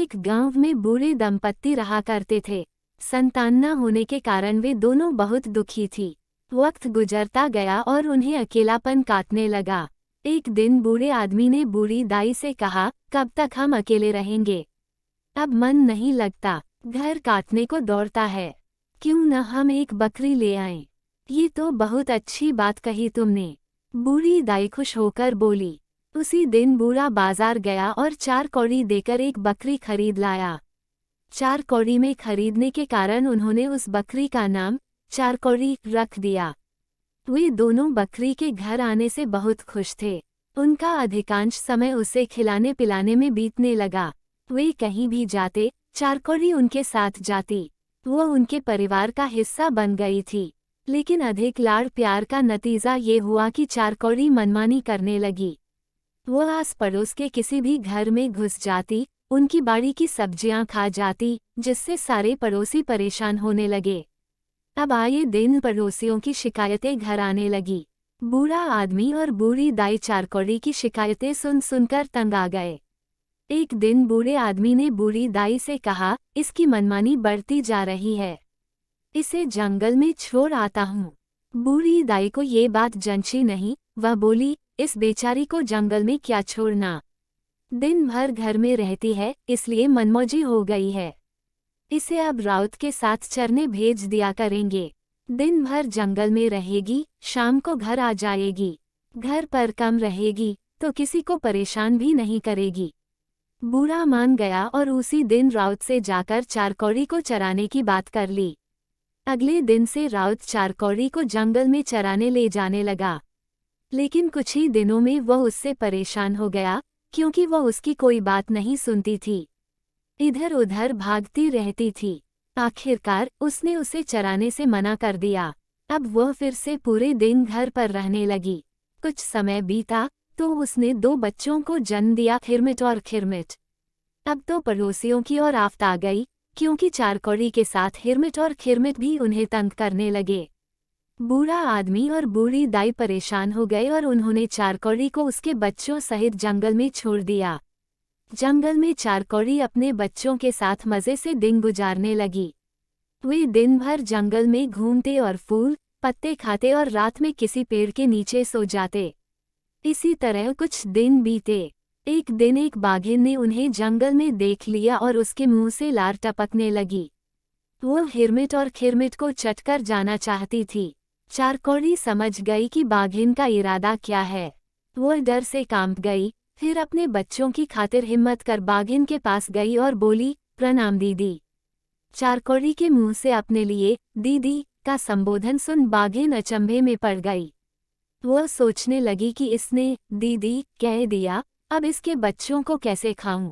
एक गांव में बूढ़े दंपत्ति रहा करते थे। संतान न होने के कारण वे दोनों बहुत दुखी थी। वक्त गुजरता गया और उन्हें अकेलापन काटने लगा। एक दिन बूढ़े आदमी ने बूढ़ी दाई से कहा, कब तक हम अकेले रहेंगे? अब मन नहीं लगता, घर काटने को दौड़ता है। क्यों न हम एक बकरी ले आएं? ये तो बहुत अच्छी बात कही तुमने। बूढ़ी दाई खुश होकर बोली। उसी दिन बूढ़ा बाजार गया और 4 कौड़ी देकर एक बकरी खरीद लाया। 4 कौड़ी में खरीदने के कारण उन्होंने उस बकरी का नाम 4 कौड़ी रख दिया। वे दोनों बकरी के घर आने से बहुत खुश थे। उनका अधिकांश समय उसे खिलाने पिलाने में बीतने लगा। वे कहीं भी जाते, 4 कौड़ी उनके साथ जाती। वो उनके परिवार का हिस्सा बन गई थी। लेकिन अधिक लाड़ प्यार का नतीजा ये हुआ कि 4 कौड़ी मनमानी करने लगी। वो आस पड़ोस के किसी भी घर में घुस जाती, उनकी बाड़ी की सब्जियां खा जाती, जिससे सारे पड़ोसी परेशान होने लगे। अब आए दिन पड़ोसियों की शिकायतें घर आने लगी। बूढ़ा आदमी और बूढ़ी दाई 4 कौड़ी की शिकायतें सुन सुनकर तंग आ गए। एक दिन बूढ़े आदमी ने बूढ़ी दाई से कहा, इसकी मनमानी बढ़ती जा रही है, इसे जंगल में छोड़ आता हूँ। बूढ़ी दाई को ये बात जंची नहीं। वह बोली, इस बेचारी को जंगल में क्या छोड़ना, दिन भर घर में रहती है, इसलिए मनमौजी हो गई है। इसे अब राउत के साथ चरने भेज दिया करेंगे। दिन भर जंगल में रहेगी, शाम को घर आ जाएगी। घर पर कम रहेगी तो किसी को परेशान भी नहीं करेगी। बूढ़ा मान गया और उसी दिन राउत से जाकर 4 कौड़ी को चराने की बात कर ली। अगले दिन से राउत 4 कौड़ी को जंगल में चराने ले जाने लगा। लेकिन कुछ ही दिनों में वह उससे परेशान हो गया, क्योंकि वह उसकी कोई बात नहीं सुनती थी, इधर उधर भागती रहती थी। आखिरकार उसने उसे चराने से मना कर दिया। अब वह फिर से पूरे दिन घर पर रहने लगी। कुछ समय बीता तो उसने 2 बच्चों को जन्म दिया, खिरमिट और खिरमिट। अब तो पड़ोसियों की ओर आफत आ गई, क्योंकि 4 कौड़ी के साथ हिरमिट और खिरमिट भी उन्हें तंग करने लगे। बूढ़ा आदमी और बूढ़ी दाई परेशान हो गए और उन्होंने 4 कौड़ी को उसके बच्चों सहित जंगल में छोड़ दिया। जंगल में 4 कौड़ी अपने बच्चों के साथ मज़े से दिन गुजारने लगी। वे दिन भर जंगल में घूमते और फूल पत्ते खाते और रात में किसी पेड़ के नीचे सो जाते। इसी तरह कुछ दिन बीते। एक दिन एक बाघिन ने उन्हें जंगल में देख लिया और उसके मुंह से लार टपकने लगी। वो हिरमिट और खिरमिट को चटकर जाना चाहती थी। 4 कौड़ी समझ गई कि बाघिन का इरादा क्या है। वो डर से कांप गई, फिर अपने बच्चों की खातिर हिम्मत कर बाघिन के पास गई और बोली, प्रणाम दीदी। 4 कौड़ी के मुंह से अपने लिए दीदी का संबोधन सुन बाघिन अचंभे में पड़ गई। वह सोचने लगी कि इसने दीदी कह दिया, अब इसके बच्चों को कैसे खाऊं।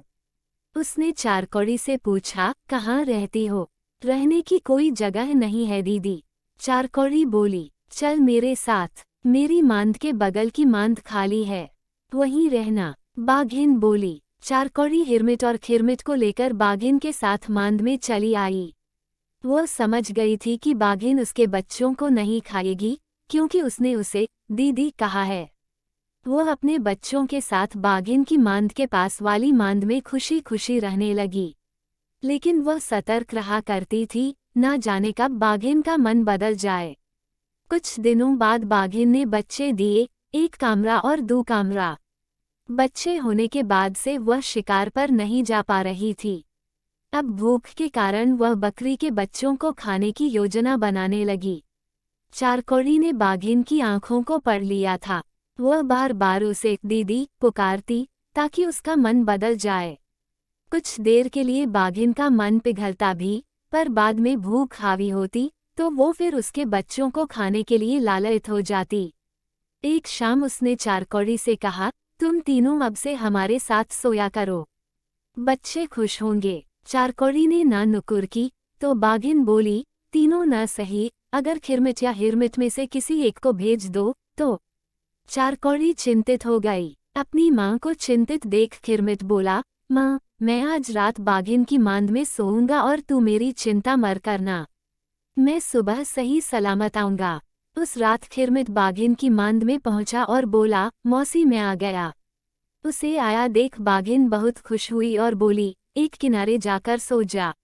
उसने 4 कौड़ी से पूछा, कहाँ रहती हो? रहने की कोई जगह नहीं है दीदी। 4 कौड़ी बोली, चल मेरे साथ, मेरी मांद के बगल की मांद खाली है, वहीं रहना। बाघिन बोली। 4 कौड़ी हिरमिट और खिरमिट को लेकर बाघिन के साथ मांद में चली आई। वह समझ गई थी कि बाघिन उसके बच्चों को नहीं खाएगी, क्योंकि उसने उसे दीदी कहा है। वह अपने बच्चों के साथ बाघिन की मांद के पास वाली मांद में खुशी खुशी रहने लगी। लेकिन वह सतर्क रहा करती थी, ना जाने कब बाघिन का मन बदल जाए। कुछ दिनों बाद बाघिन ने बच्चे दिए, 1 कामरा और 2 कामरा। बच्चे होने के बाद से वह शिकार पर नहीं जा पा रही थी। अब भूख के कारण वह बकरी के बच्चों को खाने की योजना बनाने लगी। 4 कौड़ी ने बाघिन की आंखों को पढ़ लिया था। वह बार बार उसे दीदी पुकारती, ताकि उसका मन बदल जाए। कुछ देर के लिए बाघिन का मन पिघलता भी, पर बाद में भूख हावी होती तो वो फिर उसके बच्चों को खाने के लिए लालयित हो जाती। एक शाम उसने 4 कौड़ी से कहा, तुम तीनों अब से हमारे साथ सोया करो, बच्चे खुश होंगे। 4 कौड़ी ने ना नुकुर की तो बाघिन बोली, तीनों न सही, अगर खिरमिट या हिरमिट में से किसी एक को भेज दो तो। 4 कौड़ी चिंतित हो गई। अपनी माँ को चिंतित देख खिरमिट बोला, माँ, मैं आज रात बाघिन की मांद में सोऊंगा और तू मेरी चिंता मत करना, मैं सुबह सही सलामत आऊंगा। उस रात खिरमिट बाघिन की मांद में पहुंचा और बोला, मौसी मैं आ गया। उसे आया देख बाघिन बहुत खुश हुई और बोली, एक किनारे जाकर सो जा।